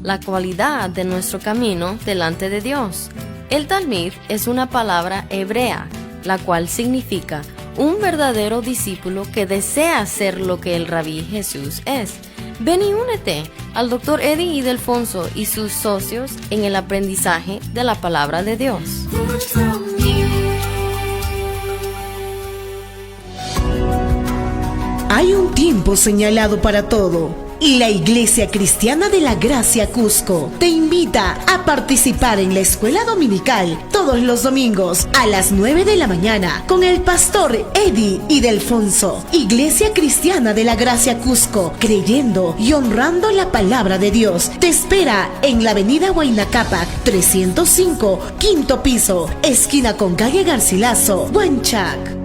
la cualidad de nuestro camino delante de Dios. El Talmid es una palabra hebrea, la cual significa un verdadero discípulo que desea ser lo que el Rabí Jesús es. Ven y únete al Dr. Eddie Ildefonso y sus socios en el aprendizaje de la palabra de Dios. Hay un tiempo señalado para todo. Y la Iglesia Cristiana de la Gracia Cusco te invita a participar en la escuela dominical todos los domingos a las 9 de la mañana con el pastor Eddie Ildefonso. Iglesia Cristiana de la Gracia Cusco, creyendo y honrando la palabra de Dios, te espera en la avenida Huayna Cápac 305, quinto piso, esquina con calle Garcilaso, Huanchac.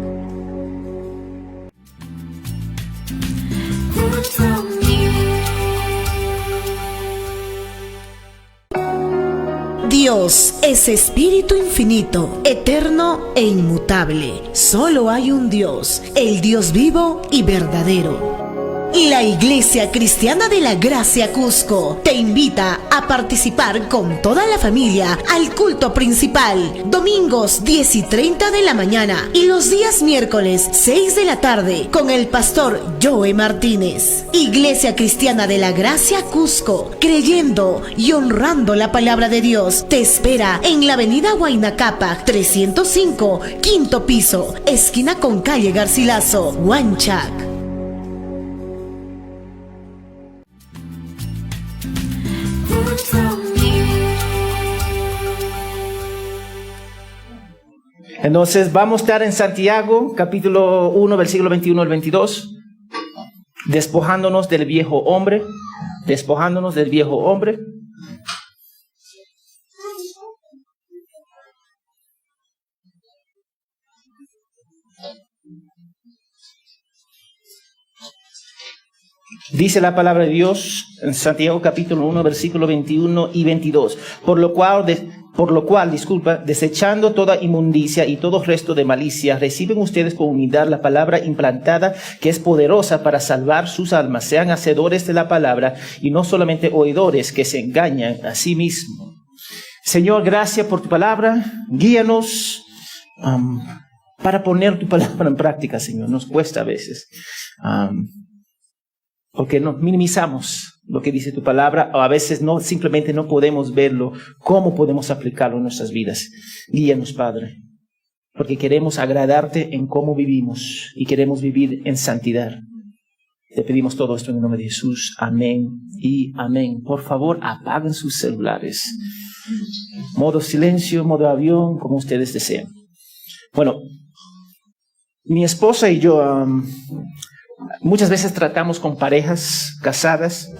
Dios es espíritu infinito, eterno e inmutable. Solo hay un Dios, el Dios vivo y verdadero. La Iglesia Cristiana de la Gracia Cusco te invita a participar con toda la familia al culto principal, domingos 10 y 30 de la mañana y los días miércoles 6 de la tarde con el pastor Joe Martínez. Iglesia Cristiana de la Gracia Cusco, creyendo y honrando la palabra de Dios, te espera en la avenida Huayna Cápac 305, quinto piso, esquina con calle Garcilaso, Huanchac. Entonces vamos a estar en Santiago, capítulo 1, versículo 21 al 22, despojándonos del viejo hombre, despojándonos del viejo hombre. Dice la palabra de Dios en Santiago capítulo 1, versículo 21 y 22. Por lo cual, desechando toda inmundicia y todo resto de malicia, reciben ustedes con humildad la palabra implantada que es poderosa para salvar sus almas. Sean hacedores de la palabra y no solamente oidores que se engañan a sí mismos. Señor, gracias por tu palabra. Guíanos para poner tu palabra en práctica, Señor. Nos cuesta a veces. Porque no minimizamos lo que dice tu palabra, o a veces simplemente no podemos verlo, cómo podemos aplicarlo en nuestras vidas. Guíanos, Padre, porque queremos agradarte en cómo vivimos y queremos vivir en santidad. Te pedimos todo esto en el nombre de Jesús. Amén y amén. Por favor, apaguen sus celulares. Modo silencio, modo avión, como ustedes deseen. Bueno, mi esposa y yo muchas veces tratamos con parejas casadas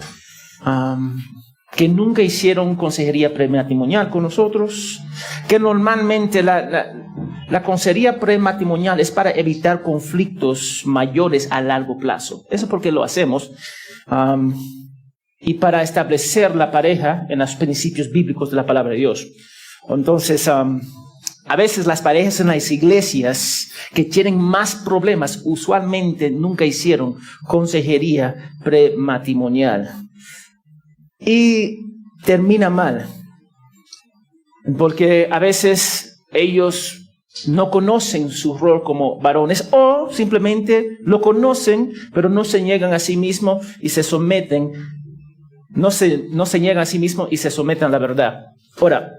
que nunca hicieron consejería prematrimonial con nosotros, que normalmente la consejería prematrimonial es para evitar conflictos mayores a largo plazo. Eso es porque lo hacemos. Y para establecer la pareja en los principios bíblicos de la palabra de Dios. Entonces, a veces las parejas en las iglesias que tienen más problemas usualmente nunca hicieron consejería prematrimonial. Y termina mal. Porque a veces ellos no conocen su rol como varones o simplemente lo conocen, pero no se niegan a sí mismos y se someten. No se niegan a sí mismos y se someten a la verdad. Ahora,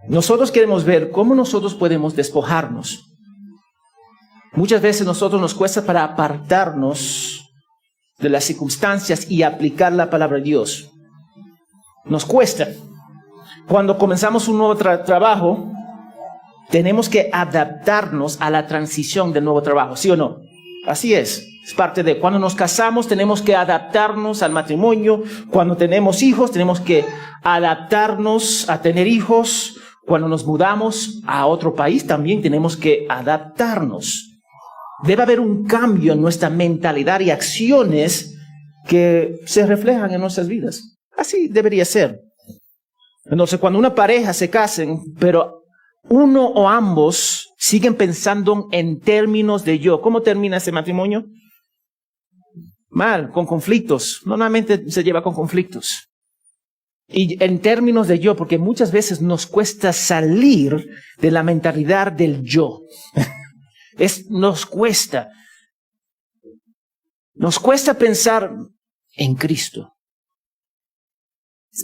nosotros queremos ver cómo nosotros podemos despojarnos. Muchas veces nosotros nos cuesta para apartarnos de las circunstancias y aplicar la palabra de Dios. Nos cuesta. Cuando comenzamos un nuevo trabajo, tenemos que adaptarnos a la transición del nuevo trabajo, ¿sí o no? Así es parte de cuando nos casamos, tenemos que adaptarnos al matrimonio. Cuando tenemos hijos, tenemos que adaptarnos a tener hijos. Cuando nos mudamos a otro país, también tenemos que adaptarnos. Debe haber un cambio en nuestra mentalidad y acciones que se reflejan en nuestras vidas. Así debería ser. Entonces, cuando una pareja se casen, pero uno o ambos siguen pensando en términos de yo, ¿cómo termina ese matrimonio? Mal, con conflictos. Normalmente se lleva con conflictos. Y en términos de yo, porque muchas veces nos cuesta salir de la mentalidad del yo. Nos cuesta pensar en Cristo.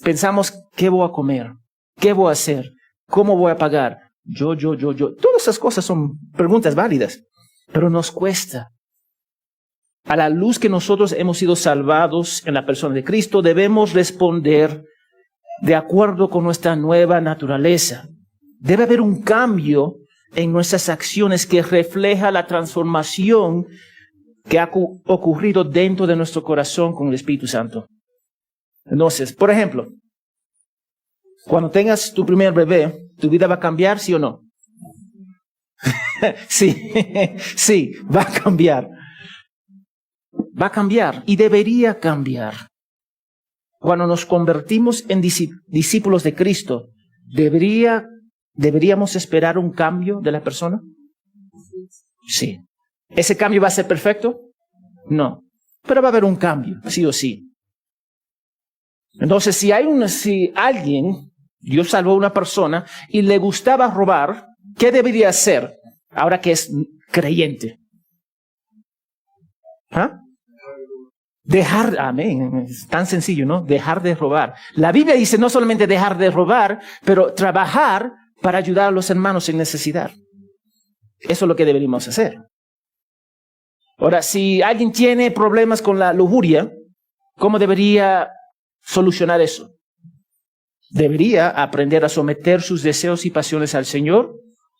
Pensamos, ¿qué voy a comer? ¿Qué voy a hacer? ¿Cómo voy a pagar? Yo. Todas esas cosas son preguntas válidas, pero nos cuesta. A la luz que nosotros hemos sido salvados en la persona de Cristo, debemos responder de acuerdo con nuestra nueva naturaleza. Debe haber un cambio en nuestras acciones que refleja la transformación que ha ocurrido dentro de nuestro corazón con el Espíritu Santo. Entonces, por ejemplo, cuando tengas tu primer bebé, ¿tu vida va a cambiar, sí o no? Sí, va a cambiar. Va a cambiar y debería cambiar. Cuando nos convertimos en discípulos de Cristo, ¿deberíamos esperar un cambio de la persona? Sí. ¿Ese cambio va a ser perfecto? No. Pero va a haber un cambio, sí o sí. Entonces, si alguien, Dios salvó a una persona y le gustaba robar, ¿qué debería hacer ahora que es creyente? ¿Ah? Amén, es tan sencillo, ¿no? Dejar de robar. La Biblia dice no solamente dejar de robar, pero trabajar para ayudar a los hermanos en necesidad. Eso es lo que deberíamos hacer. Ahora, si alguien tiene problemas con la lujuria, ¿cómo debería solucionar eso? Debería aprender a someter sus deseos y pasiones al Señor,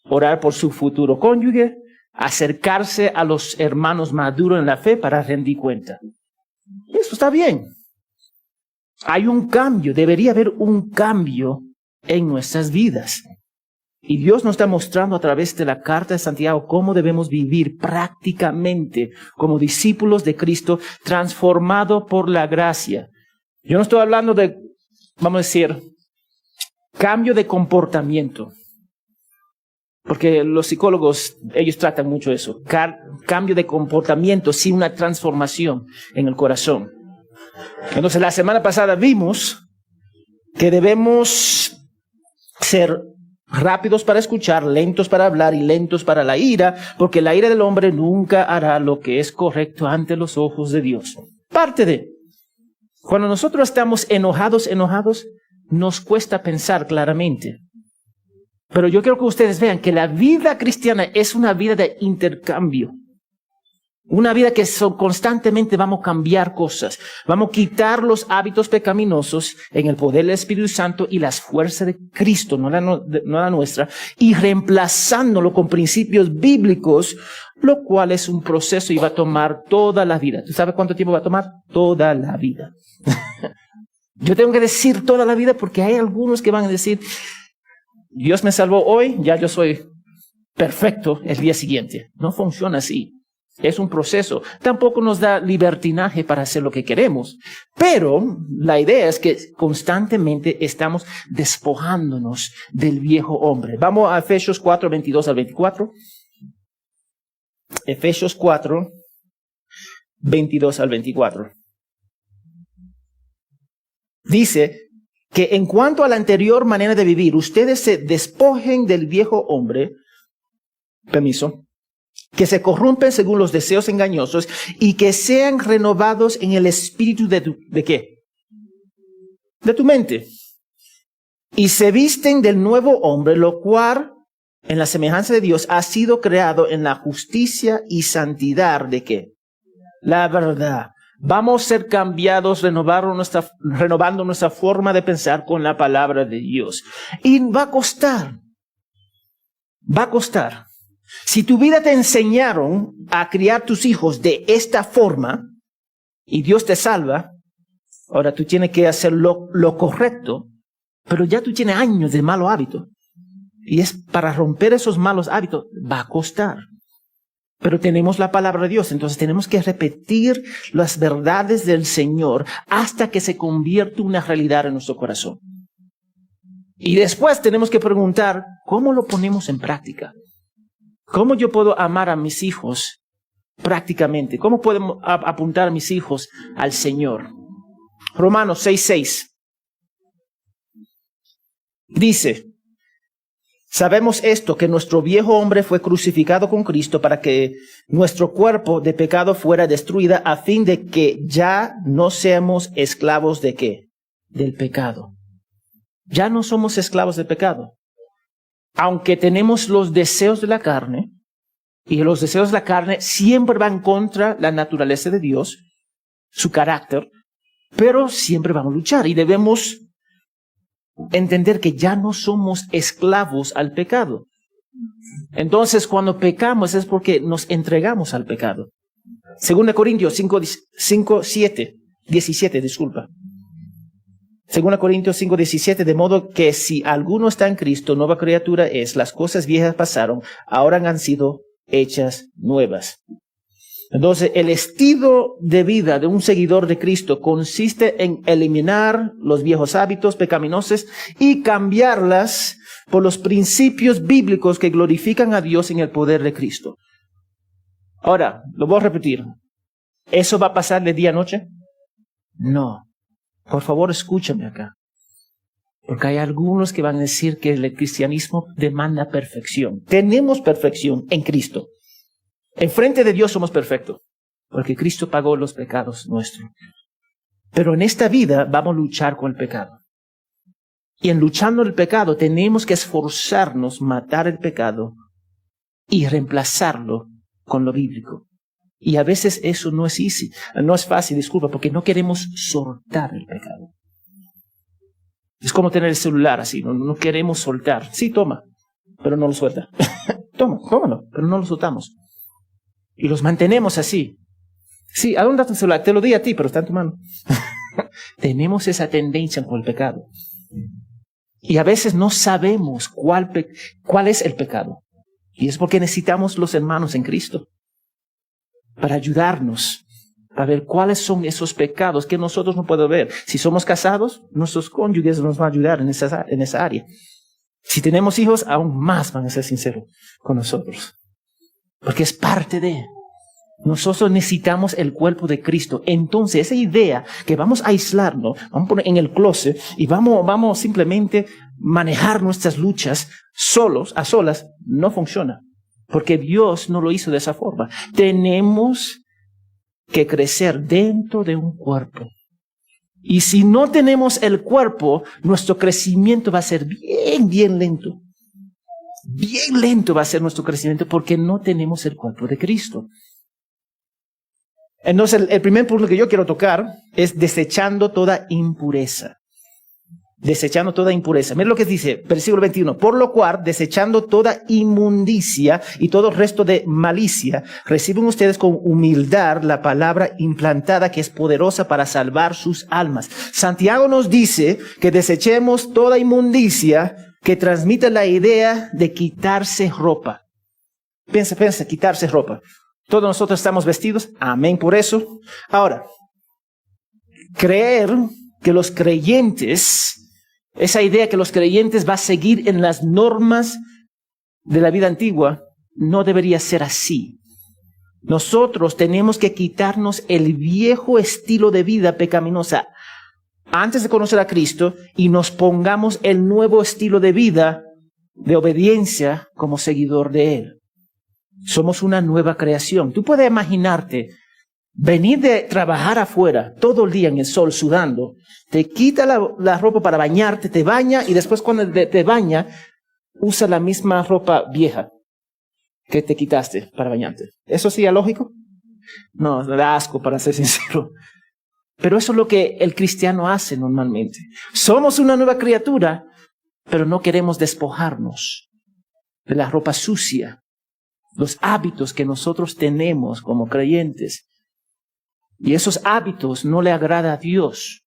orar por su futuro cónyuge, acercarse a los hermanos maduros en la fe para rendir cuenta. Eso está bien. Hay un cambio, debería haber un cambio en nuestras vidas. Y Dios nos está mostrando a través de la carta de Santiago cómo debemos vivir prácticamente como discípulos de Cristo, transformados por la gracia. Yo no estoy hablando de, vamos a decir, cambio de comportamiento. Porque los psicólogos, ellos tratan mucho eso. Cambio de comportamiento sin una transformación en el corazón. Entonces, la semana pasada vimos que debemos ser rápidos para escuchar, lentos para hablar y lentos para la ira, porque la ira del hombre nunca hará lo que es correcto ante los ojos de Dios. Cuando nosotros estamos enojados, nos cuesta pensar claramente. Pero yo quiero que ustedes vean que la vida cristiana es una vida de intercambio. Una vida que constantemente vamos a cambiar cosas. Vamos a quitar los hábitos pecaminosos en el poder del Espíritu Santo y las fuerzas de Cristo, no la nuestra, y reemplazándolo con principios bíblicos, lo cual es un proceso y va a tomar toda la vida. ¿Tú sabes cuánto tiempo va a tomar? Toda la vida. Yo tengo que decir toda la vida porque hay algunos que van a decir, Dios me salvó hoy, ya yo soy perfecto el día siguiente. No funciona así. Es un proceso. Tampoco nos da libertinaje para hacer lo que queremos. Pero la idea es que constantemente estamos despojándonos del viejo hombre. Vamos a Efesios 4, 22 al 24. Efesios 4, 22 al 24. Dice que en cuanto a la anterior manera de vivir, ustedes se despojen del viejo hombre, que se corrompen según los deseos engañosos y que sean renovados en el espíritu ¿de qué? De tu mente. Y se visten del nuevo hombre, lo cual, en la semejanza de Dios, ha sido creado en la justicia y santidad ¿de qué? La verdad. Vamos a ser cambiados, renovando nuestra forma de pensar con la palabra de Dios. Y va a costar. Va a costar. Si tu vida te enseñaron a criar tus hijos de esta forma y Dios te salva, ahora tú tienes que hacer lo correcto, pero ya tú tienes años de malo hábito. Y es para romper esos malos hábitos, va a costar. Pero tenemos la palabra de Dios, entonces tenemos que repetir las verdades del Señor hasta que se convierta una realidad en nuestro corazón. Y después tenemos que preguntar, ¿cómo lo ponemos en práctica? ¿Cómo yo puedo amar a mis hijos prácticamente? ¿Cómo podemos apuntar a mis hijos al Señor? Romanos 6:6. Dice, sabemos esto, que nuestro viejo hombre fue crucificado con Cristo para que nuestro cuerpo de pecado fuera destruida, a fin de que ya no seamos esclavos ¿de qué? Del pecado. Ya no somos esclavos del pecado. Aunque tenemos los deseos de la carne, y los deseos de la carne siempre van contra la naturaleza de Dios, su carácter, pero siempre vamos a luchar y debemos entender que ya no somos esclavos al pecado. Entonces, cuando pecamos es porque nos entregamos al pecado. 2 Corintios 17, disculpa. 2 Corintios 5:17, de modo que si alguno está en Cristo, nueva criatura es, las cosas viejas pasaron, ahora han sido hechas nuevas. Entonces, el estilo de vida de un seguidor de Cristo consiste en eliminar los viejos hábitos pecaminosos y cambiarlas por los principios bíblicos que glorifican a Dios en el poder de Cristo. Ahora, lo voy a repetir. ¿Eso va a pasar de día a noche? No. Por favor, escúchame acá. Porque hay algunos que van a decir que el cristianismo demanda perfección. Tenemos perfección en Cristo. Enfrente de Dios somos perfectos, porque Cristo pagó los pecados nuestros. Pero en esta vida vamos a luchar con el pecado. Y en luchando el pecado tenemos que esforzarnos, matar el pecado y reemplazarlo con lo bíblico. Y a veces eso no es fácil, disculpa, porque no queremos soltar el pecado. Es como tener el celular así, no queremos soltar. Sí, toma, pero no lo suelta. Tómalo, pero no lo soltamos. Y los mantenemos así. Sí, ¿a dónde está tu celular? Te lo di a ti, pero está en tu mano. Tenemos esa tendencia con el pecado. Y a veces no sabemos cuál es el pecado. Y es porque necesitamos los hermanos en Cristo para ayudarnos, para ver cuáles son esos pecados que nosotros no podemos ver. Si somos casados, nuestros cónyuges nos van a ayudar en esa área. Si tenemos hijos, aún más van a ser sinceros con nosotros. Porque es parte de... Nosotros necesitamos el cuerpo de Cristo. Entonces, esa idea que vamos a aislarnos, vamos a poner en el closet y vamos simplemente manejar nuestras luchas a solas, no funciona. Porque Dios no lo hizo de esa forma. Tenemos que crecer dentro de un cuerpo. Y si no tenemos el cuerpo, nuestro crecimiento va a ser bien lento. Bien lento va a ser nuestro crecimiento porque no tenemos el cuerpo de Cristo. Entonces, el primer punto que yo quiero tocar es desechando toda impureza. Desechando toda impureza. Mira lo que dice, versículo 21. Por lo cual, desechando toda inmundicia y todo resto de malicia, reciben ustedes con humildad la palabra implantada que es poderosa para salvar sus almas. Santiago nos dice que desechemos toda inmundicia que transmite la idea de quitarse ropa. Piensa, quitarse ropa. Todos nosotros estamos vestidos, amén por eso. Ahora, creer que los creyentes, esa idea que los creyentes va a seguir en las normas de la vida antigua, no debería ser así. Nosotros tenemos que quitarnos el viejo estilo de vida pecaminosa antes de conocer a Cristo y nos pongamos el nuevo estilo de vida de obediencia como seguidor de Él. Somos una nueva creación. Tú puedes imaginarte venir de trabajar afuera todo el día en el sol sudando, te quita la ropa para bañarte, te baña y después cuando te baña usa la misma ropa vieja que te quitaste para bañarte. ¿Eso sería lógico? No, da asco para ser sincero. Pero eso es lo que el cristiano hace normalmente. Somos una nueva criatura, pero no queremos despojarnos de la ropa sucia, los hábitos que nosotros tenemos como creyentes. Y esos hábitos no le agrada a Dios.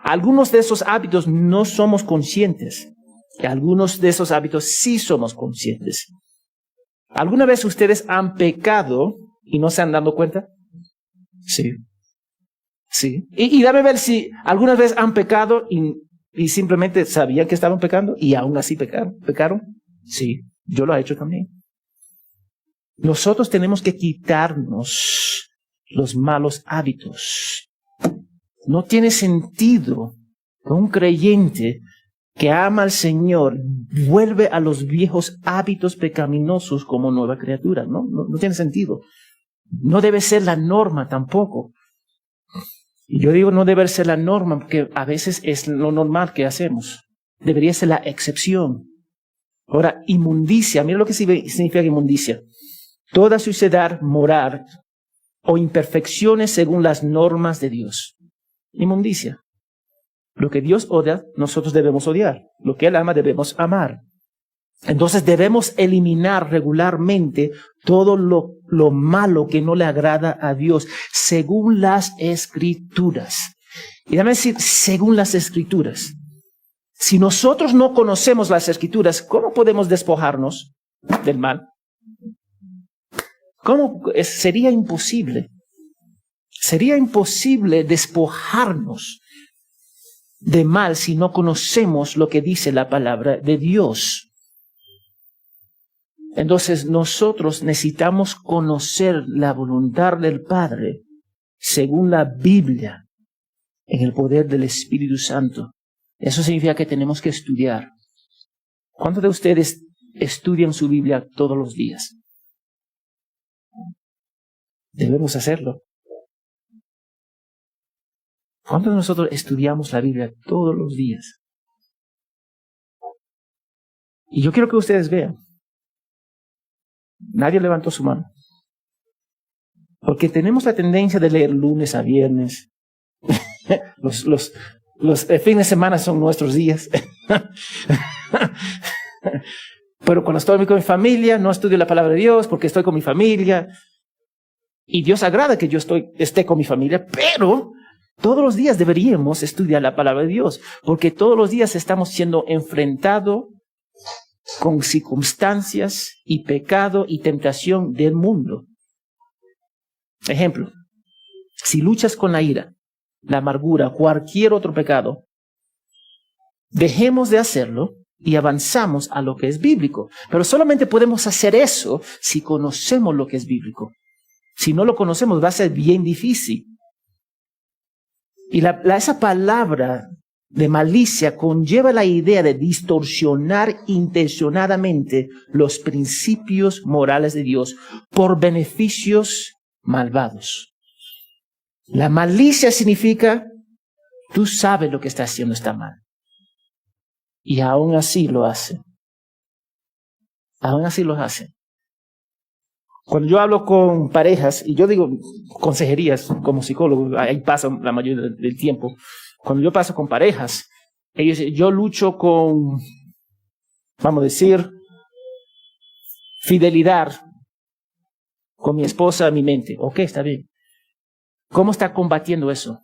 Algunos de esos hábitos no somos conscientes. Y algunos de esos hábitos sí somos conscientes. ¿Alguna vez ustedes han pecado y no se han dado cuenta? Sí. Sí. Y dame ver si alguna vez han pecado y simplemente sabían que estaban pecando y aún así pecaron. Sí, yo lo he hecho también. Nosotros tenemos que quitarnos los malos hábitos. No tiene sentido que un creyente que ama al Señor vuelve a los viejos hábitos pecaminosos como nueva criatura. No tiene sentido. No debe ser la norma tampoco. Y yo digo no debe ser la norma porque a veces es lo normal que hacemos. Debería ser la excepción. Ahora, inmundicia. Mira lo que significa inmundicia. Toda suciedad moral o imperfecciones según las normas de Dios. Inmundicia. Lo que Dios odia, nosotros debemos odiar. Lo que Él ama, debemos amar. Entonces debemos eliminar regularmente todo lo malo que no le agrada a Dios, según las Escrituras. Y déjame decir, según las Escrituras. Si nosotros no conocemos las Escrituras, ¿cómo podemos despojarnos del mal? Sería imposible. Sería imposible despojarnos de mal si no conocemos lo que dice la palabra de Dios. Entonces nosotros necesitamos conocer la voluntad del Padre según la Biblia en el poder del Espíritu Santo. Eso significa que tenemos que estudiar. ¿Cuántos de ustedes estudian su Biblia todos los días? Debemos hacerlo. ¿Cuántos de nosotros estudiamos la Biblia todos los días? Y yo quiero que ustedes vean. Nadie levantó su mano. Porque tenemos la tendencia de leer lunes a viernes. Los fines de semana son nuestros días. Pero cuando estoy con mi familia, no estudio la palabra de Dios porque estoy con mi familia. Y Dios agrada que yo esté con mi familia, pero todos los días deberíamos estudiar la palabra de Dios, porque todos los días estamos siendo enfrentados con circunstancias y pecado y tentación del mundo. Ejemplo, si luchas con la ira, la amargura, cualquier otro pecado, dejemos de hacerlo y avanzamos a lo que es bíblico. Pero solamente podemos hacer eso si conocemos lo que es bíblico. Si no lo conocemos va a ser bien difícil. Y esa palabra de malicia conlleva la idea de distorsionar intencionadamente los principios morales de Dios por beneficios malvados. La malicia significa, tú sabes lo que estás haciendo está mal. Y aún así lo hace. Aún así lo hace. Cuando yo hablo con parejas, y yo digo consejerías como psicólogo, ahí pasa la mayoría del tiempo. Cuando yo paso con parejas, yo lucho con, vamos a decir, fidelidad con mi esposa, mi mente. Ok, está bien. ¿Cómo está combatiendo eso?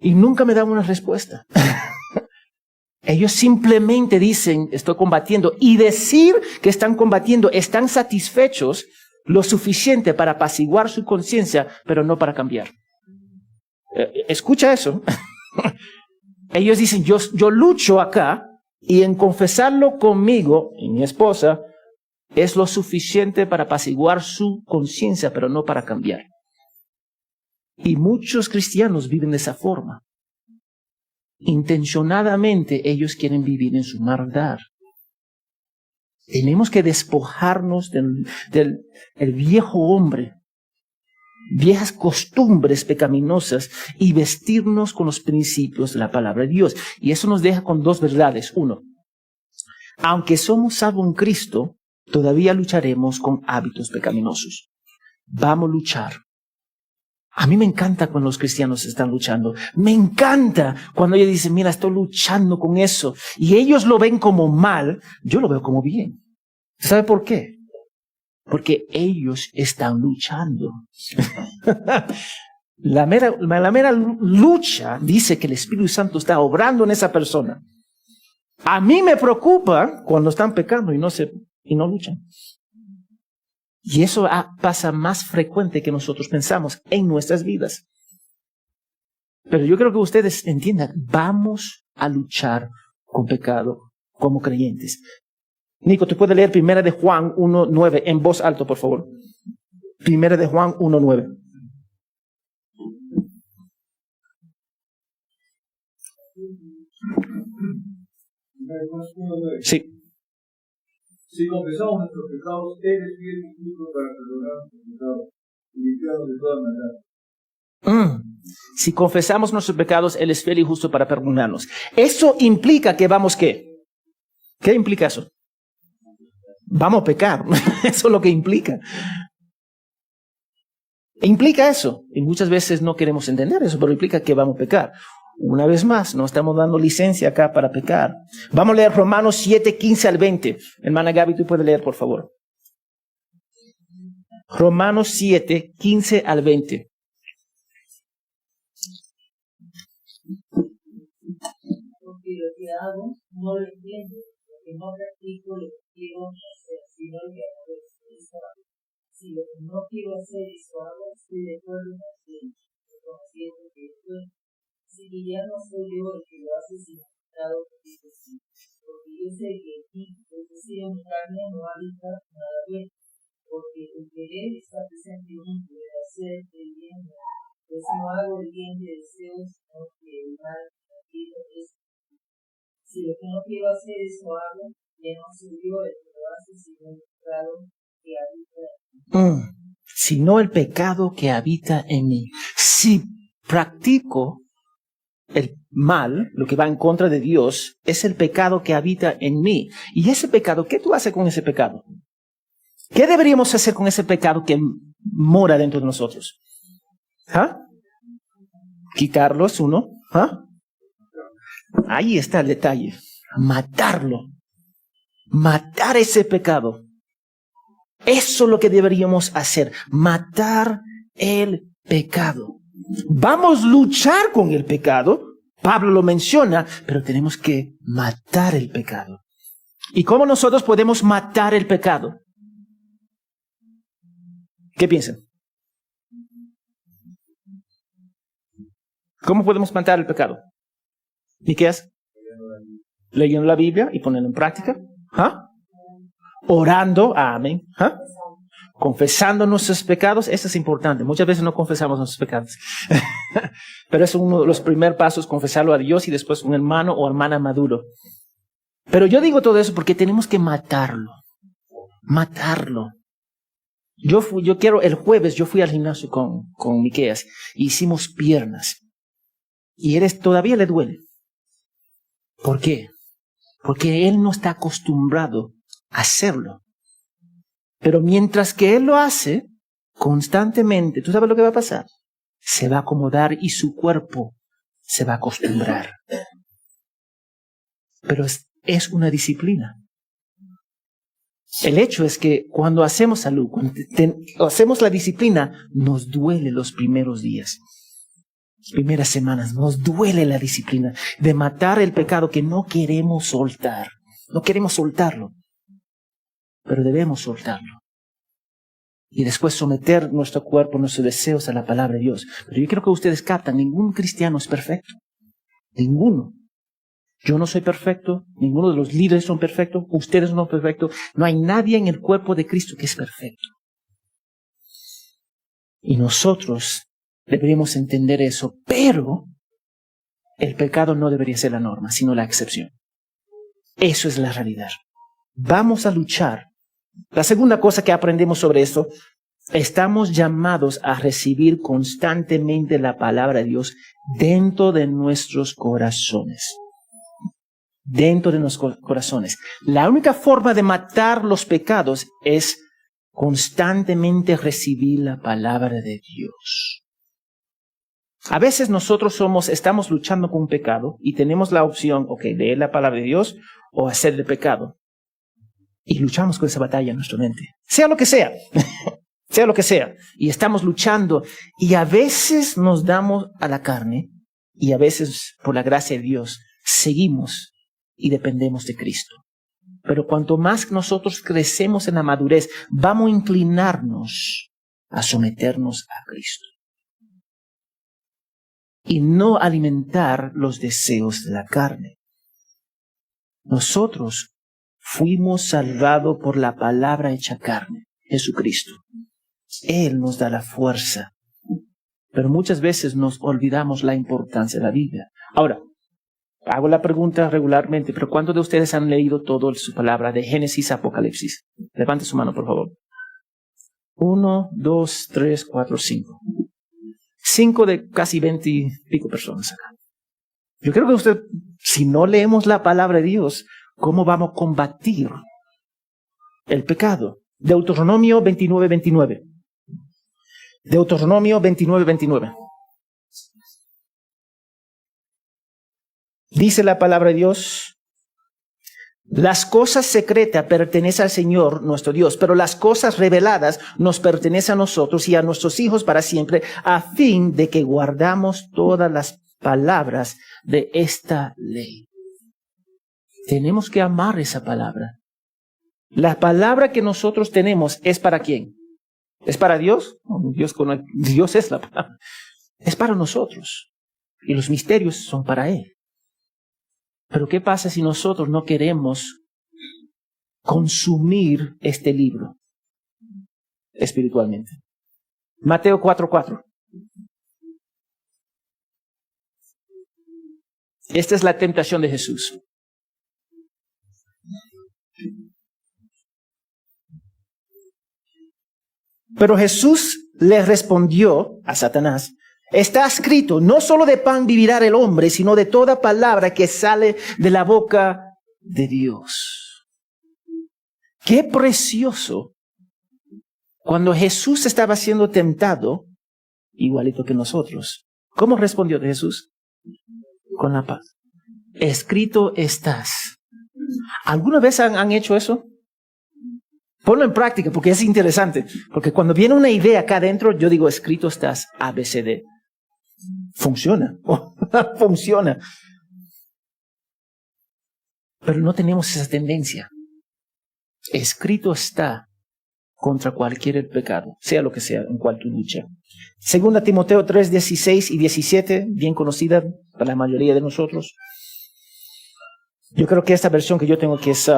Y nunca me dan una respuesta. Ellos simplemente dicen, estoy combatiendo. Y decir que están combatiendo, están satisfechos lo suficiente para apaciguar su conciencia, pero no para cambiar. Escucha eso. Ellos dicen, yo lucho acá y en confesarlo conmigo y mi esposa es lo suficiente para apaciguar su conciencia, pero no para cambiar. Y muchos cristianos viven de esa forma. Intencionadamente ellos quieren vivir en su maldad. Tenemos que despojarnos del viejo hombre, viejas costumbres pecaminosas y vestirnos con los principios de la palabra de Dios. Y eso nos deja con dos verdades. Uno, aunque somos salvos en Cristo, todavía lucharemos con hábitos pecaminosos. Vamos a luchar. A mí me encanta cuando los cristianos están luchando. Me encanta cuando ellos dicen, mira, estoy luchando con eso. Y ellos lo ven como mal, yo lo veo como bien. ¿Sabe por qué? Porque ellos están luchando. La mera lucha dice que el Espíritu Santo está obrando en esa persona. A mí me preocupa cuando están pecando y no luchan. Y eso pasa más frecuente que nosotros pensamos en nuestras vidas. Pero yo creo que ustedes entiendan, vamos a luchar con pecado como creyentes. Nico, ¿te puedes leer 1 de Juan 1:9 en voz alta, por favor? 1 de Juan 1:9. Sí. Si confesamos nuestros pecados, Él es fiel y justo para perdonar nuestros pecados y limpiarnos de toda maldad. Si confesamos nuestros pecados, Él es fiel y justo para perdonarnos. Eso implica que vamos, ¿qué? ¿Qué implica eso? Vamos a pecar. Eso es lo que implica. Implica eso. Y muchas veces no queremos entender eso, pero implica que vamos a pecar. Una vez más, no estamos dando licencia acá para pecar. Vamos a leer Romanos 7, 15 al 20. Hermana Gaby, tú puedes leer, por favor. Romanos 7, 15 al 20. Porque lo que hago no lo entiendo, porque no practico lo que quiero hacer, sino lo que hago eso hago. Si lo que no quiero hacer eso hago, estoy de acuerdo con Dios, reconociendo que estoy. Si ya no soy yo el que lo hace, sino el pecado que dice sí. Porque yo sé que en mí, es decir, en mi carne, no habita nada bueno. Porque el querer está presente en mí, de hacer el bien, pues no hago el bien de deseos, sino que el mal que quiero es. Si lo que no quiero hacer, eso hago, ya no soy yo el que lo hace, sino el pecado que habita en mí. Sino el pecado que habita en mí. Si practico el mal, lo que va en contra de Dios, es el pecado que habita en mí. Y ese pecado, ¿qué tú haces con ese pecado? ¿Qué deberíamos hacer con ese pecado que mora dentro de nosotros? ¿Ah? Quitarlo es uno. ¿Ah? Ahí está el detalle. Matarlo. Matar ese pecado. Eso es lo que deberíamos hacer. Matar el pecado. Vamos a luchar con el pecado. Pablo lo menciona, pero tenemos que matar el pecado. ¿Y cómo nosotros podemos matar el pecado? ¿Qué piensan? ¿Cómo podemos matar el pecado? ¿Y qué haces? Leyendo la Biblia y poniendo en práctica. ¿Ah? Orando, amén. ¿Ah? Confesando nuestros pecados, eso es importante. Muchas veces no confesamos nuestros pecados. Pero es uno de los primeros pasos, confesarlo a Dios y después un hermano o hermana maduro. Pero yo digo todo eso porque tenemos que matarlo. Matarlo. El jueves yo fui al gimnasio con Miqueas. Hicimos piernas. Y todavía le duele. ¿Por qué? Porque él no está acostumbrado a hacerlo. Pero mientras que él lo hace constantemente, ¿tú sabes lo que va a pasar? Se va a acomodar y su cuerpo se va a acostumbrar. Pero es una disciplina. El hecho es que cuando hacemos salud, cuando hacemos la disciplina, nos duele los primeros días. Las primeras semanas, nos duele la disciplina de matar el pecado que no queremos soltar. No queremos soltarlo. Pero debemos soltarlo. Y después someter nuestro cuerpo, nuestros deseos a la palabra de Dios. Pero yo quiero que ustedes captan, ningún cristiano es perfecto. Ninguno. Yo no soy perfecto, ninguno de los líderes son perfectos, ustedes no son perfectos. No hay nadie en el cuerpo de Cristo que es perfecto. Y nosotros deberíamos entender eso, pero el pecado no debería ser la norma, sino la excepción. Eso es la realidad. Vamos a luchar. La segunda cosa que aprendemos sobre esto, estamos llamados a recibir constantemente la palabra de Dios dentro de nuestros corazones. Dentro de nuestros corazones. La única forma de matar los pecados es constantemente recibir la palabra de Dios. A veces nosotros estamos luchando con un pecado y tenemos la opción, leer la palabra de Dios o hacer el pecado. Y luchamos con esa batalla en nuestra mente. Sea lo que sea. Sea lo que sea. Y estamos luchando. Y a veces nos damos a la carne. Y a veces, por la gracia de Dios, seguimos y dependemos de Cristo. Pero cuanto más nosotros crecemos en la madurez, vamos a inclinarnos a someternos a Cristo. Y no alimentar los deseos de la carne. Nosotros fuimos salvados por la palabra hecha carne, Jesucristo. Él nos da la fuerza. Pero muchas veces nos olvidamos la importancia de la Biblia. Ahora, Hago la pregunta regularmente, pero ¿cuántos de ustedes han leído todo su palabra de Génesis a Apocalipsis? Levante su mano, por favor. 1, 2, 3, 4, 5. 5 de casi 20 y pico personas acá. Yo creo que usted, si no leemos la palabra de Dios, ¿cómo vamos a combatir el pecado? Deuteronomio 29, 29. Deuteronomio 29, 29. Dice la palabra de Dios: las cosas secretas pertenecen al Señor nuestro Dios, pero las cosas reveladas nos pertenecen a nosotros y a nuestros hijos para siempre, a fin de que guardamos todas las palabras de esta ley. Tenemos que amar esa palabra. La palabra que nosotros tenemos es para ¿quién? ¿Es para Dios? Dios es la palabra. Es para nosotros. Y los misterios son para Él. Pero ¿qué pasa si nosotros no queremos consumir este libro espiritualmente? Mateo 4:4. Esta es la tentación de Jesús. Pero Jesús le respondió a Satanás: está escrito, no solo de pan vivirá el hombre, sino de toda palabra que sale de la boca de Dios. Qué precioso. Cuando Jesús estaba siendo tentado, igualito que nosotros, ¿cómo respondió Jesús? Con la paz. Escrito estás. ¿Alguna vez han hecho eso? Ponlo en práctica porque es interesante. Porque cuando viene una idea acá adentro, yo digo, escrito estás, ABCD. Funciona. Funciona. Pero no tenemos esa tendencia. Escrito está contra cualquier pecado, sea lo que sea, en cual tu lucha. 2 Timoteo 3, 16 y 17, bien conocida para la mayoría de nosotros. Yo creo que esta versión que yo tengo que es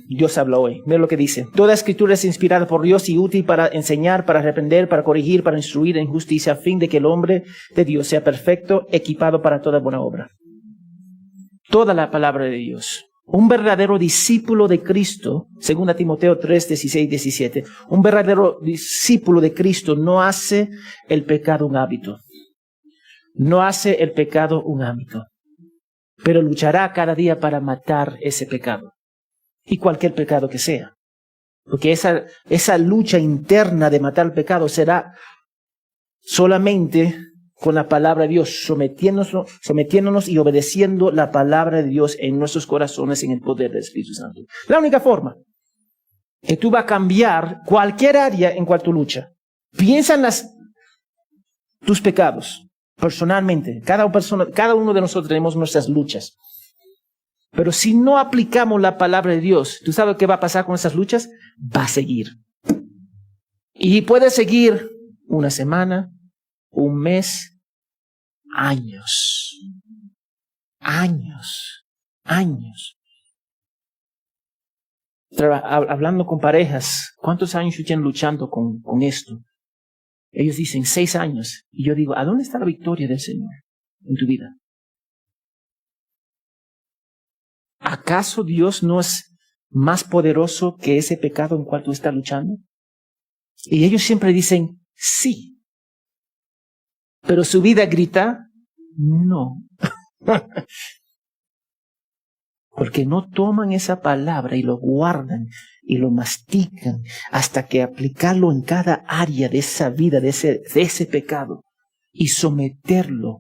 Dios habla hoy. Mira lo que dice. Toda escritura es inspirada por Dios y útil para enseñar, para reprender, para corregir, para instruir en justicia, a fin de que el hombre de Dios sea perfecto, equipado para toda buena obra. Toda la palabra de Dios. Un verdadero discípulo de Cristo, 2 Timoteo 3, 16, 17. Un verdadero discípulo de Cristo no hace el pecado un hábito. No hace el pecado un hábito. Pero luchará cada día para matar ese pecado. Y cualquier pecado que sea. Porque esa lucha interna de matar el pecado será solamente con la palabra de Dios, sometiéndonos y obedeciendo la palabra de Dios en nuestros corazones en el poder del Espíritu Santo. La única forma que tú vas a cambiar cualquier área en cual tú luchas. Piensa en tus pecados. Personalmente, cada uno de nosotros tenemos nuestras luchas. Pero si no aplicamos la palabra de Dios, ¿tú sabes qué va a pasar con esas luchas? Va a seguir. Y puede seguir una semana, un mes, años. Años. Hablando con parejas, ¿cuántos años tienen luchando con esto? Ellos dicen 6 años. Y yo digo, ¿a dónde está la victoria del Señor en tu vida? ¿Acaso Dios no es más poderoso que ese pecado en cual tú estás luchando? Y ellos siempre dicen, sí. Pero su vida grita, no. Porque no toman esa palabra y lo guardan y lo mastican hasta que aplicarlo en cada área de esa vida, de ese pecado y someterlo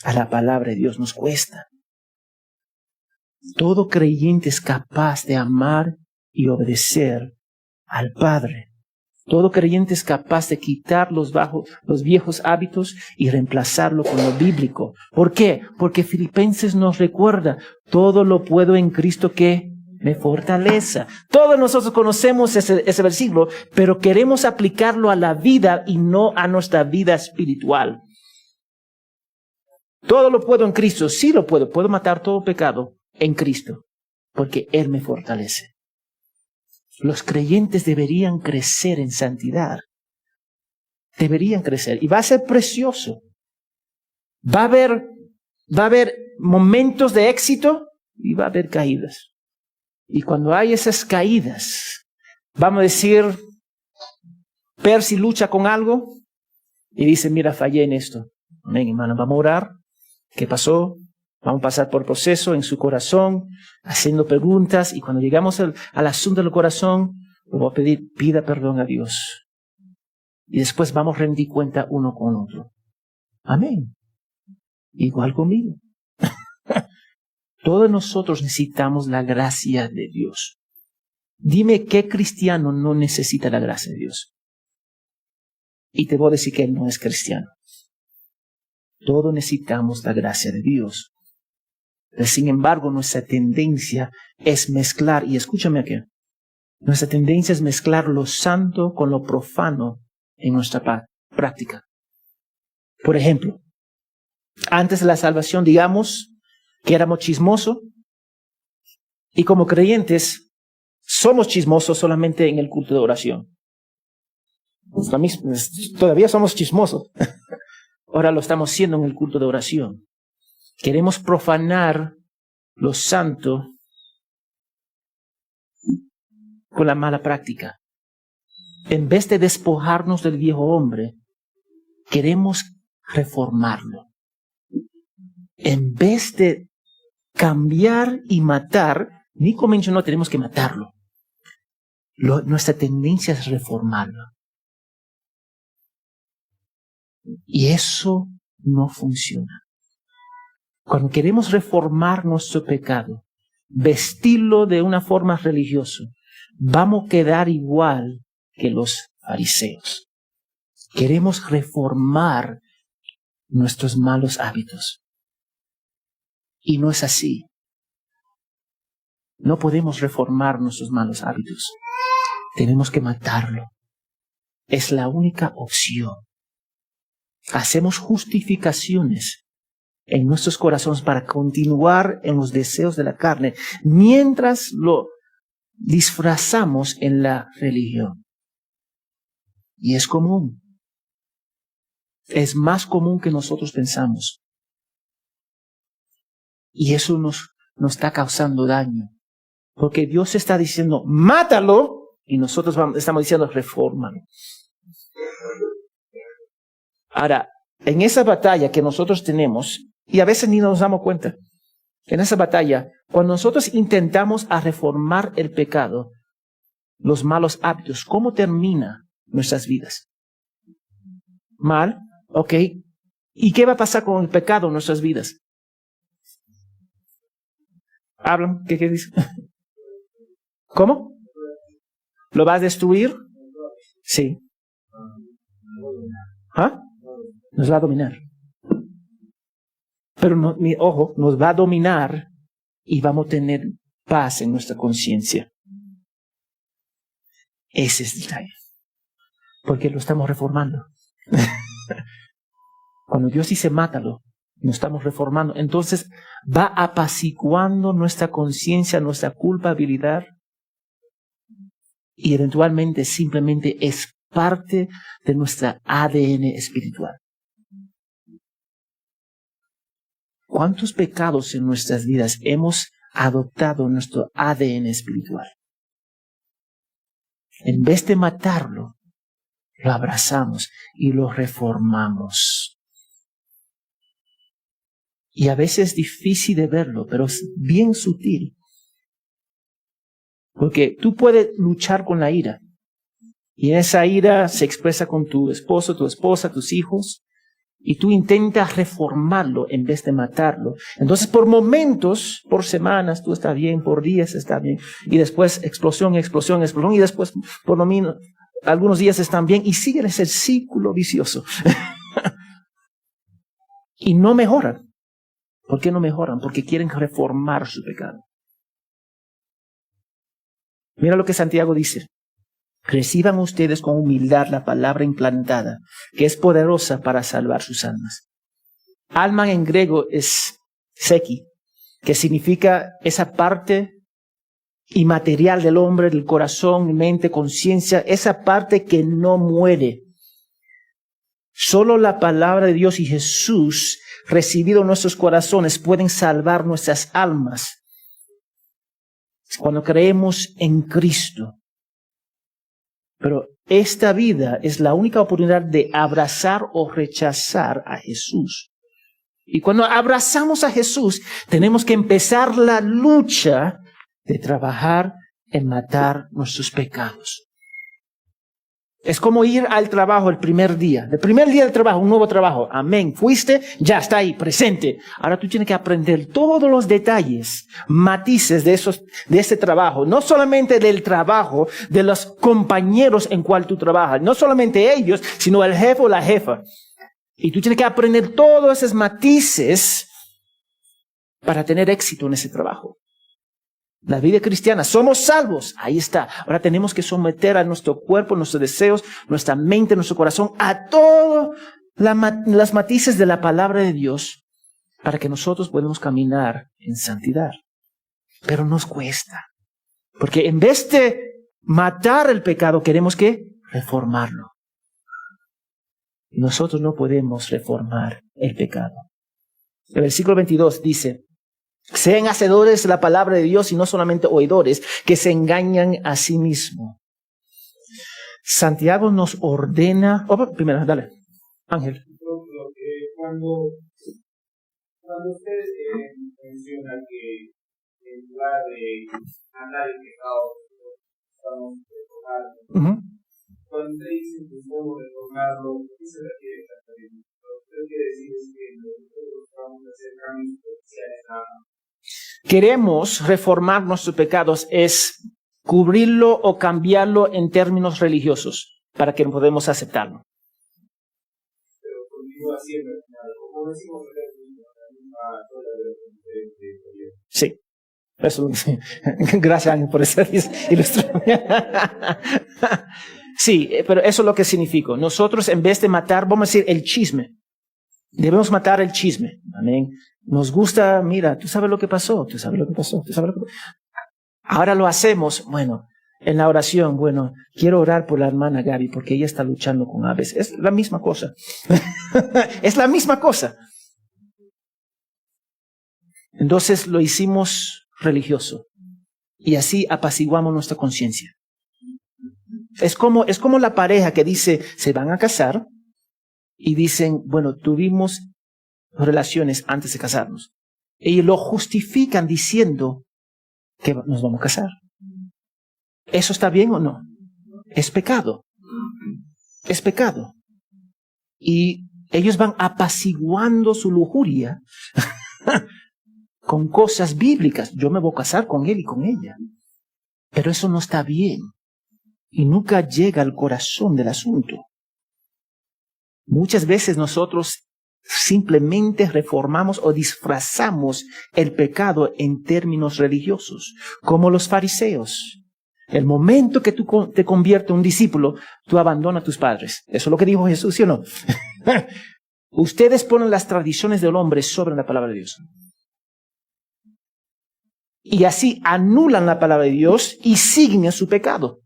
a la palabra de Dios nos cuesta. Todo creyente es capaz de amar y obedecer al Padre. Todo creyente es capaz de quitar los viejos hábitos y reemplazarlo con lo bíblico. ¿Por qué? Porque Filipenses nos recuerda, todo lo puedo en Cristo que me fortalece. Todos nosotros conocemos ese versículo, pero queremos aplicarlo a la vida y no a nuestra vida espiritual. Todo lo puedo en Cristo, sí lo puedo. Puedo matar todo pecado en Cristo, porque Él me fortalece. Los creyentes deberían crecer en santidad. Deberían crecer. Y va a ser precioso. Va a haber Va a haber momentos de éxito y va a haber caídas. Y cuando hay esas caídas, vamos a decir, Percy lucha con algo y dice, mira, fallé en esto. Amén, hermano, vamos a orar. ¿Qué pasó? Vamos a pasar por el proceso en su corazón, haciendo preguntas. Y cuando llegamos al asunto del corazón, le voy a pedir, pida perdón a Dios. Y después vamos a rendir cuenta uno con otro. Amén. Igual conmigo. Todos nosotros necesitamos la gracia de Dios. Dime qué cristiano no necesita la gracia de Dios. Y te voy a decir que él no es cristiano. Todos necesitamos la gracia de Dios. Pero sin embargo, nuestra tendencia es mezclar, y escúchame aquí, nuestra tendencia es mezclar lo santo con lo profano en nuestra práctica. Por ejemplo, antes de la salvación, digamos que éramos chismosos, y como creyentes somos chismosos solamente en el culto de oración. Todavía somos chismosos. Ahora lo estamos haciendo en el culto de oración. Queremos profanar lo santo con la mala práctica. En vez de despojarnos del viejo hombre, queremos reformarlo. En vez de cambiar y matar, Nico mencionó, tenemos que matarlo. Nuestra tendencia es reformarlo. Y eso no funciona. Cuando queremos reformar nuestro pecado, vestirlo de una forma religiosa, vamos a quedar igual que los fariseos. Queremos reformar nuestros malos hábitos. Y no es así. No podemos reformar nuestros malos hábitos. Tenemos que matarlo. Es la única opción. Hacemos justificaciones en nuestros corazones para continuar en los deseos de la carne, mientras lo disfrazamos en la religión. Y es común. Es más común que nosotros pensamos. Y eso nos está causando daño. Porque Dios está diciendo, mátalo, y nosotros estamos diciendo, refórmalo. Ahora, en esa batalla que nosotros tenemos, y a veces ni nos damos cuenta, en esa batalla, cuando nosotros intentamos a reformar el pecado, los malos hábitos, ¿cómo termina nuestras vidas? Mal, ok. ¿Y qué va a pasar con el pecado en nuestras vidas? ¿Hablan? ¿Qué dicen? ¿Cómo? ¿Lo va a destruir? Sí. ¿Ah? Nos va a dominar. Pero no, ojo, nos va a dominar y vamos a tener paz en nuestra conciencia. Ese es el detalle. Porque lo estamos reformando. Cuando Dios dice mátalo, lo estamos reformando. Entonces va apaciguando nuestra conciencia, nuestra culpabilidad. Y eventualmente simplemente es parte de nuestra ADN espiritual. ¿Cuántos pecados en nuestras vidas hemos adoptado en nuestro ADN espiritual? En vez de matarlo, lo abrazamos y lo reformamos. Y a veces es difícil de verlo, pero es bien sutil. Porque tú puedes luchar con la ira. Y esa ira se expresa con tu esposo, tu esposa, tus hijos. Y tú intentas reformarlo en vez de matarlo. Entonces por momentos, por semanas, tú estás bien, por días estás bien. Y después explosión. Y después por lo menos algunos días están bien. Y sigue ese círculo vicioso. Y no mejoran. ¿Por qué no mejoran? Porque quieren reformar su pecado. Mira lo que Santiago dice. Reciban ustedes con humildad la palabra implantada, que es poderosa para salvar sus almas. Alma en griego es psyche, que significa esa parte inmaterial del hombre, del corazón, mente, conciencia, esa parte que no muere. Solo la palabra de Dios y Jesús recibido en nuestros corazones pueden salvar nuestras almas. Cuando creemos en Cristo. Pero esta vida es la única oportunidad de abrazar o rechazar a Jesús. Y cuando abrazamos a Jesús, tenemos que empezar la lucha de trabajar en matar nuestros pecados. Es como ir al trabajo el primer día. El primer día del trabajo, un nuevo trabajo. Amén. Fuiste, ya está ahí, presente. Ahora tú tienes que aprender todos los detalles, matices de ese trabajo. No solamente del trabajo, de los compañeros en cual tú trabajas. No solamente ellos, sino el jefe o la jefa. Y tú tienes que aprender todos esos matices para tener éxito en ese trabajo. La vida cristiana, somos salvos, ahí está. Ahora tenemos que someter a nuestro cuerpo, nuestros deseos, nuestra mente, nuestro corazón, a todos los matices de la palabra de Dios para que nosotros podamos caminar en santidad. Pero nos cuesta, porque en vez de matar el pecado, queremos que reformarlo. Y nosotros no podemos reformar el pecado. El versículo 22 dice: sean hacedores de la palabra de Dios y no solamente oidores, que se engañan a sí mismos. Santiago nos ordena... primero, dale, Ángel. Cuando usted menciona que en lugar de andar en pecado, estamos reformando. Cuando usted dice que estamos reformarlo, ¿qué se refiere exactamente? Lo que usted quiere decir es que nosotros vamos a hacer cambios especiales a... Queremos reformar nuestros pecados, es cubrirlo o cambiarlo en términos religiosos para que podamos aceptarlo. Pero continúa siendo, como decimos, sí. Eso, gracias Ángel por esa ilustración. Sí, pero eso es lo que significa. Nosotros en vez de matar, vamos a decir el chisme. Debemos matar el chisme. Amén. Nos gusta, mira, tú sabes lo que pasó, tú sabes lo que pasó, tú sabes lo que pasó. Ahora lo hacemos, bueno, en la oración, bueno, quiero orar por la hermana Gaby porque ella está luchando con aves. Es la misma cosa. Es la misma cosa. Entonces lo hicimos religioso y así apaciguamos nuestra conciencia. Es como la pareja que dice, se van a casar y dicen, bueno, tuvimos relaciones antes de casarnos. Y lo justifican diciendo que nos vamos a casar. ¿Eso está bien o no? Es pecado. Es pecado. Y ellos van apaciguando su lujuria con cosas bíblicas. Yo me voy a casar con él y con ella. Pero eso no está bien. Y nunca llega al corazón del asunto. Muchas veces nosotros simplemente reformamos o disfrazamos el pecado en términos religiosos, como los fariseos. El momento que tú te conviertes en un discípulo, tú abandonas a tus padres. Eso es lo que dijo Jesús, ¿sí o no? Ustedes ponen las tradiciones del hombre sobre la palabra de Dios. Y así anulan la palabra de Dios y siguen su pecado.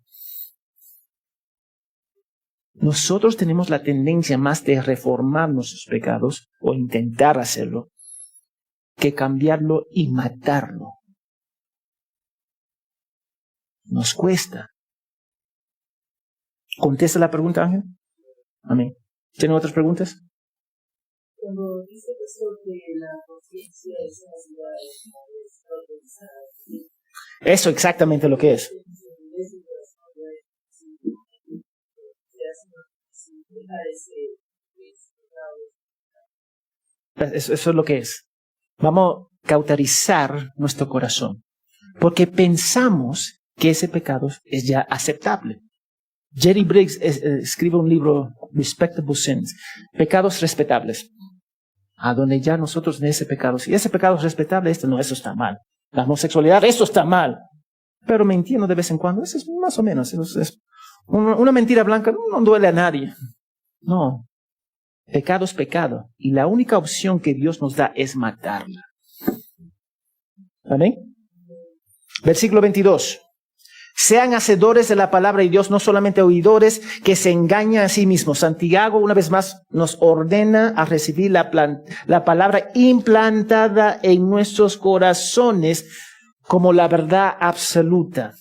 Nosotros tenemos la tendencia más de reformar nuestros pecados o intentar hacerlo que cambiarlo y matarlo. Nos cuesta. ¿Contesta la pregunta, Ángel? Amén. ¿Tienen otras preguntas? Cuando dice que la conciencia es una ciudad organizada. Eso exactamente lo que es. Eso es lo que es. Vamos a cauterizar nuestro corazón. Porque pensamos que ese pecado es ya aceptable. Jerry Briggs escribe un libro, Respectable Sins, pecados respetables. A donde ya nosotros en ese pecado, si ese pecado es respetable, no, eso está mal. La homosexualidad, eso está mal. Pero mintiendo de vez en cuando, eso es más o menos. Eso es una mentira blanca no duele a nadie. No. Pecado es pecado. Y la única opción que Dios nos da es matarla. ¿Amén? Versículo 22. Sean hacedores de la palabra de Dios, no solamente oidores que se engañan a sí mismos. Santiago, una vez más, nos ordena a recibir la palabra implantada en nuestros corazones como la verdad absoluta.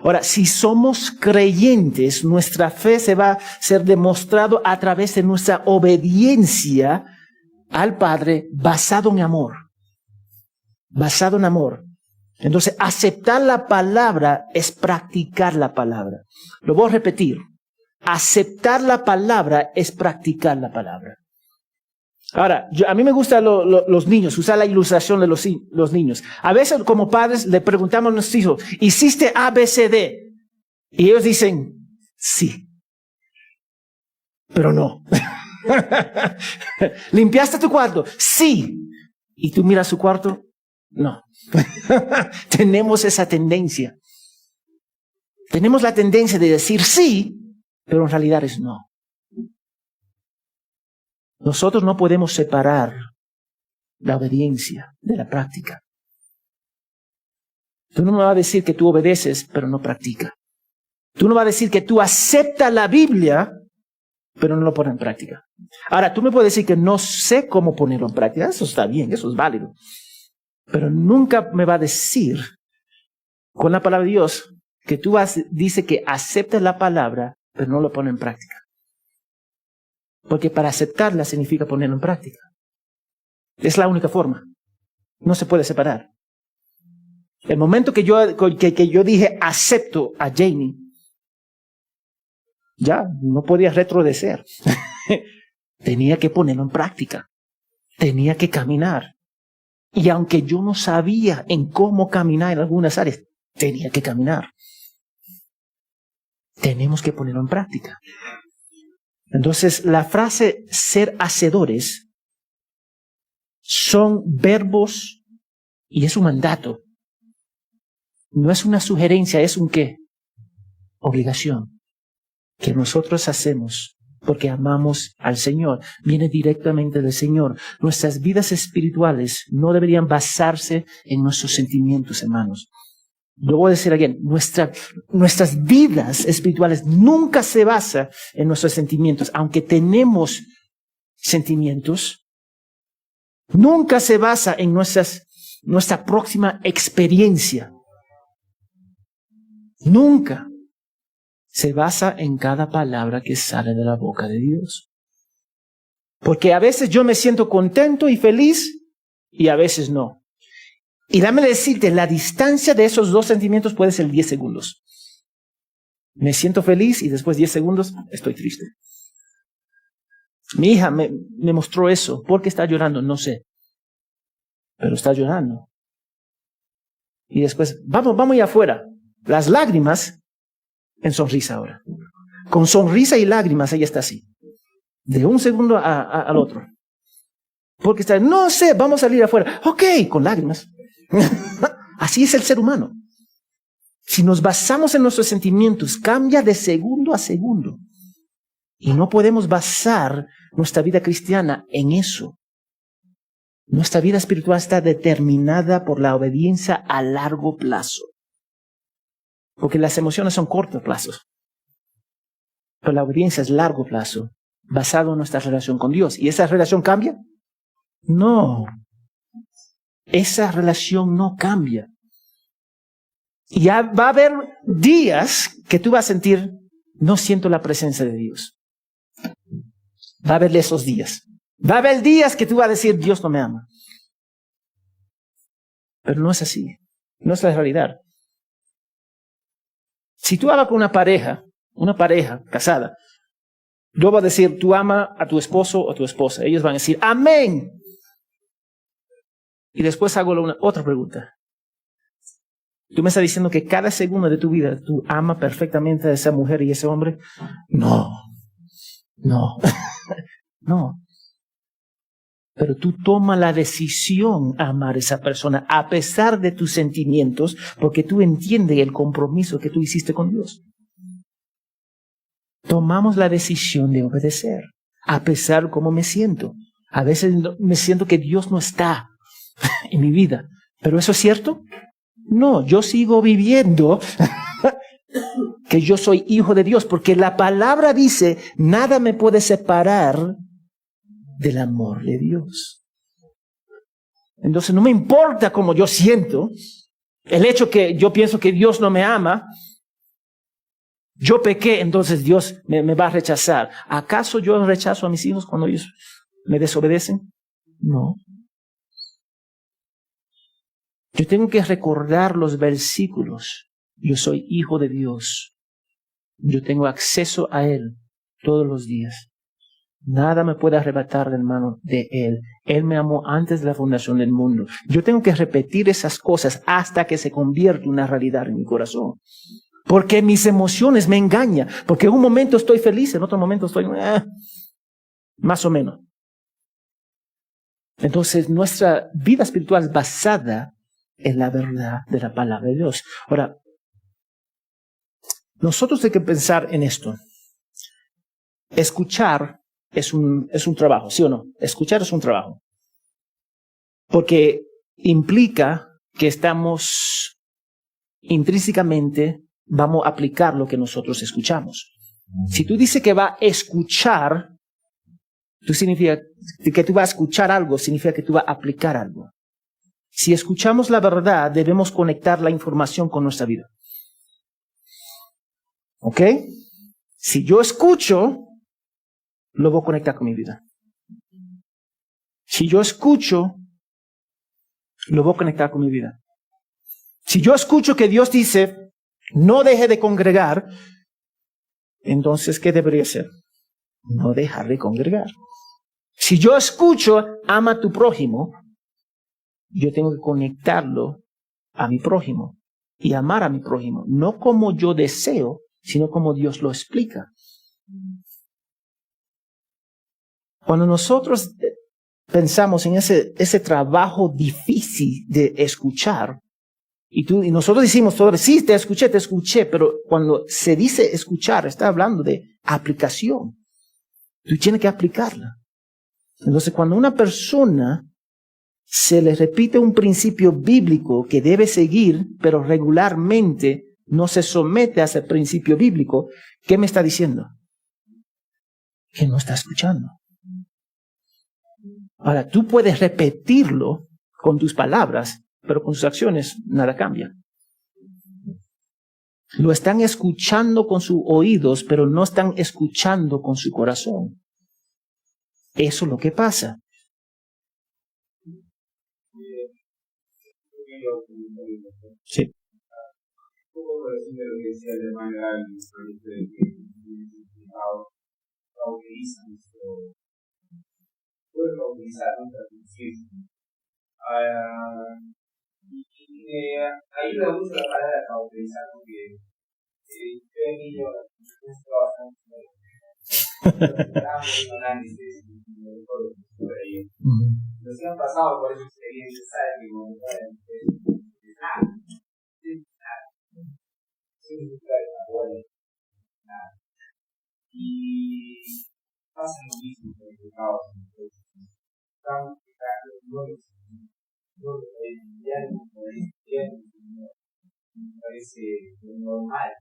Ahora, si somos creyentes, nuestra fe se va a ser demostrado a través de nuestra obediencia al Padre basado en amor. Basado en amor. Entonces, aceptar la palabra es practicar la palabra. Lo voy a repetir. Aceptar la palabra es practicar la palabra. Ahora, a mí me gustan los niños, usar la ilustración de los niños. A veces, como padres, le preguntamos a nuestros hijos, ¿hiciste A, B, C, D? Y ellos dicen, sí. Pero no. ¿Limpiaste tu cuarto? Sí. ¿Y tú miras su cuarto? No. Tenemos esa tendencia. Tenemos la tendencia de decir sí, pero en realidad es no. Nosotros no podemos separar la obediencia de la práctica. Tú no me vas a decir que tú obedeces, pero no practicas. Tú no vas a decir que tú aceptas la Biblia, pero no lo pones en práctica. Ahora, tú me puedes decir que no sé cómo ponerlo en práctica. Eso está bien, eso es válido. Pero nunca me va a decir con la palabra de Dios que tú dice que aceptas la palabra, pero no lo pones en práctica. Porque para aceptarla significa ponerlo en práctica. Es la única forma. No se puede separar. El momento que yo dije acepto a Jamie, ya no podía retroceder. Tenía que ponerlo en práctica. Tenía que caminar. Y aunque yo no sabía en cómo caminar en algunas áreas, tenía que caminar. Tenemos que ponerlo en práctica. Entonces, la frase ser hacedores son verbos y es un mandato. No es una sugerencia, es un ¿qué? Obligación. Que nosotros hacemos porque amamos al Señor. Viene directamente del Señor. Nuestras vidas espirituales no deberían basarse en nuestros sentimientos, hermanos. Lo voy a decir again, nuestras vidas espirituales nunca se basan en nuestros sentimientos, aunque tenemos sentimientos, nunca se basa en nuestra próxima experiencia. Nunca se basa en cada palabra que sale de la boca de Dios. Porque a veces yo me siento contento y feliz y a veces no. Y dame decirte, la distancia de esos dos sentimientos puede ser 10 segundos. Me siento feliz y después 10 segundos estoy triste. Mi hija me mostró eso. ¿Por qué está llorando? No sé. Pero está llorando. Y después, vamos allá afuera. Las lágrimas en sonrisa ahora. Con sonrisa y lágrimas ella está así. De un segundo al otro. Porque está, no sé, vamos a salir afuera. Ok, con lágrimas. Así es el ser humano. Si nos basamos en nuestros sentimientos, cambia de segundo a segundo. Y no podemos basar nuestra vida cristiana en eso. Nuestra vida espiritual está determinada por la obediencia a largo plazo. Porque las emociones son cortos plazos. Pero la obediencia es largo plazo, basado en nuestra relación con Dios. ¿Y esa relación cambia? No. Esa relación no cambia. Y ya va a haber días que tú vas a sentir, no siento la presencia de Dios. Va a haber esos días. Va a haber días que tú vas a decir, Dios no me ama. Pero no es así. No es la realidad. Si tú hablas con una pareja casada, yo voy a decir, tú amas a tu esposo o a tu esposa. Ellos van a decir, amén. Y después hago otra pregunta. ¿Tú me estás diciendo que cada segundo de tu vida tú amas perfectamente a esa mujer y ese hombre? No. No. Pero tú tomas la decisión a amar a esa persona a pesar de tus sentimientos, porque tú entiendes el compromiso que tú hiciste con Dios. Tomamos la decisión de obedecer, a pesar de cómo me siento. A veces me siento que Dios no está en mi vida. ¿Pero eso es cierto? No, yo sigo viviendo que yo soy hijo de Dios, porque la palabra dice, nada me puede separar del amor de Dios. Entonces no me importa cómo yo siento, el hecho que yo pienso que Dios no me ama, yo pequé, entonces Dios me va a rechazar. ¿Acaso yo rechazo a mis hijos cuando ellos me desobedecen? No. Yo tengo que recordar los versículos. Yo soy hijo de Dios. Yo tengo acceso a Él todos los días. Nada me puede arrebatar de mano de Él. Él me amó antes de la fundación del mundo. Yo tengo que repetir esas cosas hasta que se convierta en una realidad en mi corazón. Porque mis emociones me engañan. Porque en un momento estoy feliz, en otro momento estoy más o menos. Entonces nuestra vida espiritual es basada en la verdad de la palabra de Dios. Ahora, nosotros hay que pensar en esto. Escuchar es un trabajo, ¿sí o no? Escuchar es un trabajo. Porque implica que estamos intrínsecamente, vamos a aplicar lo que nosotros escuchamos. Si tú dices que va a escuchar, significa que tú vas a escuchar algo, significa que tú vas a aplicar algo. Si escuchamos la verdad, debemos conectar la información con nuestra vida. ¿Ok? Si yo escucho, lo voy a conectar con mi vida. Si yo escucho, lo voy a conectar con mi vida. Si yo escucho que Dios dice, no deje de congregar, entonces, ¿qué debería hacer? No dejar de congregar. Si yo escucho, ama a tu prójimo, yo tengo que conectarlo a mi prójimo y amar a mi prójimo, no como yo deseo, sino como Dios lo explica. Cuando nosotros pensamos en ese trabajo difícil de escuchar, y nosotros decimos todo, sí, te escuché, pero cuando se dice escuchar, está hablando de aplicación. Tú tienes que aplicarla. Entonces, cuando a una persona se le repite un principio bíblico que debe seguir, pero regularmente no se somete a ese principio bíblico, ¿qué me está diciendo? Que no está escuchando. Ahora, tú puedes repetirlo con tus palabras, pero con sus acciones nada cambia. Lo están escuchando con sus oídos, pero no están escuchando con su corazón. Eso es lo que pasa. Sí. Puedo utilizar nuestra conciencia. Ayuda mucho la palabra cauterizar porque yo de niño estaba bastante un análisis de todo lo que estuve ahí. Los que han pasado por esa experiencia saben que como nada, sin buscar el abuelo, nada. Y pasa lo mismo con el pecado. Estamos pecando, no lo me parece normal.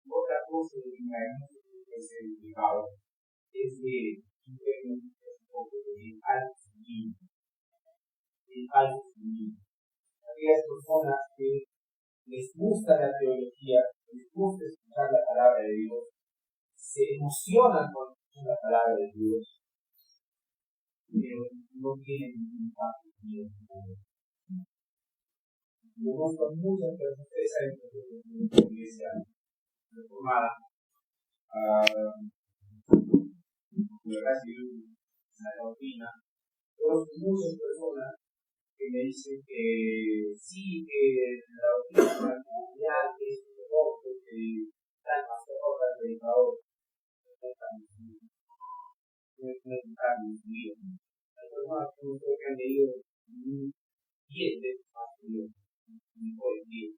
Otra cosa que me parece que es el pecado es de un poco de alto sonido. Aquellas personas que les gusta la teología, les gusta escuchar la palabra de Dios, se emocionan con la palabra de Dios, pero no tienen ningún impacto en Dios. Conozco muchas personas, ustedes saben que es una iglesia reformada, verdad que una doctrina, conozco muchas personas que me dicen que sí, que la doctrina comunidad es un poco que están más horas de predicador, no están en su vida. Hay personas que han leído 10 veces más que yo, mejor en día.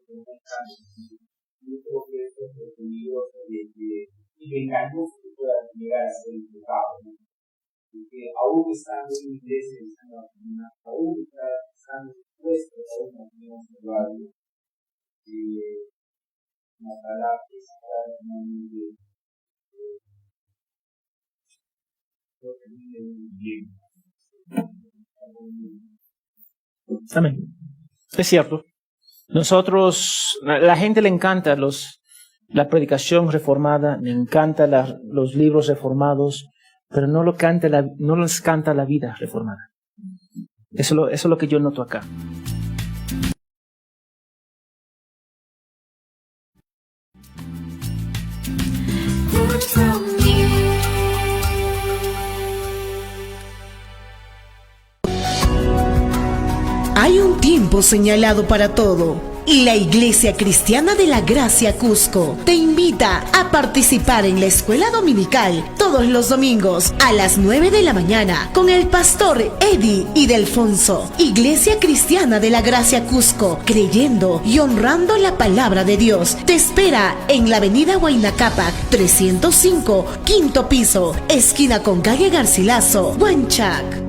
Yo creo que esto es lo peligroso y lo engañoso que pueda llegar a ser el pecado, ¿no? Porque aún estando en iglesia, aún estando dispuestos a una opinión Ojalá que sea realmente bien. Amén. Es cierto. Nosotros, la gente le encanta la predicación reformada, le encanta los libros reformados, pero no les canta la vida reformada. Eso es lo que yo noto acá. Hay un tiempo señalado para todo. Y la Iglesia Cristiana de la Gracia Cusco te invita a participar en la escuela dominical todos los domingos a las 9 de la mañana con el pastor Eddie Idelfonso. Iglesia Cristiana de la Gracia Cusco, creyendo y honrando la palabra de Dios, te espera en la avenida Huayna Cápac 305, quinto piso, esquina con calle Garcilaso, Huanchac.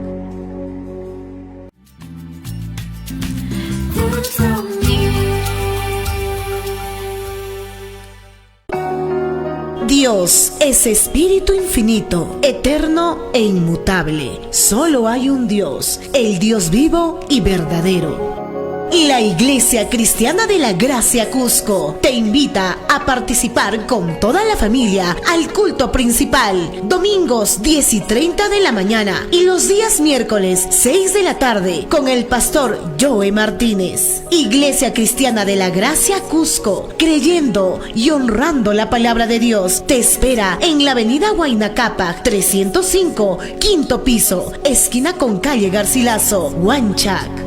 Dios es espíritu infinito, eterno e inmutable. Solo hay un Dios, el Dios vivo y verdadero. La Iglesia Cristiana de la Gracia Cusco te invita a participar con toda la familia al culto principal, domingos 10 y 30 de la mañana y los días miércoles 6 de la tarde con el pastor Joe Martínez. Iglesia Cristiana de la Gracia Cusco, creyendo y honrando la palabra de Dios, te espera en la avenida Huayna Cápac 305, quinto piso, esquina con calle Garcilaso, Huanchac.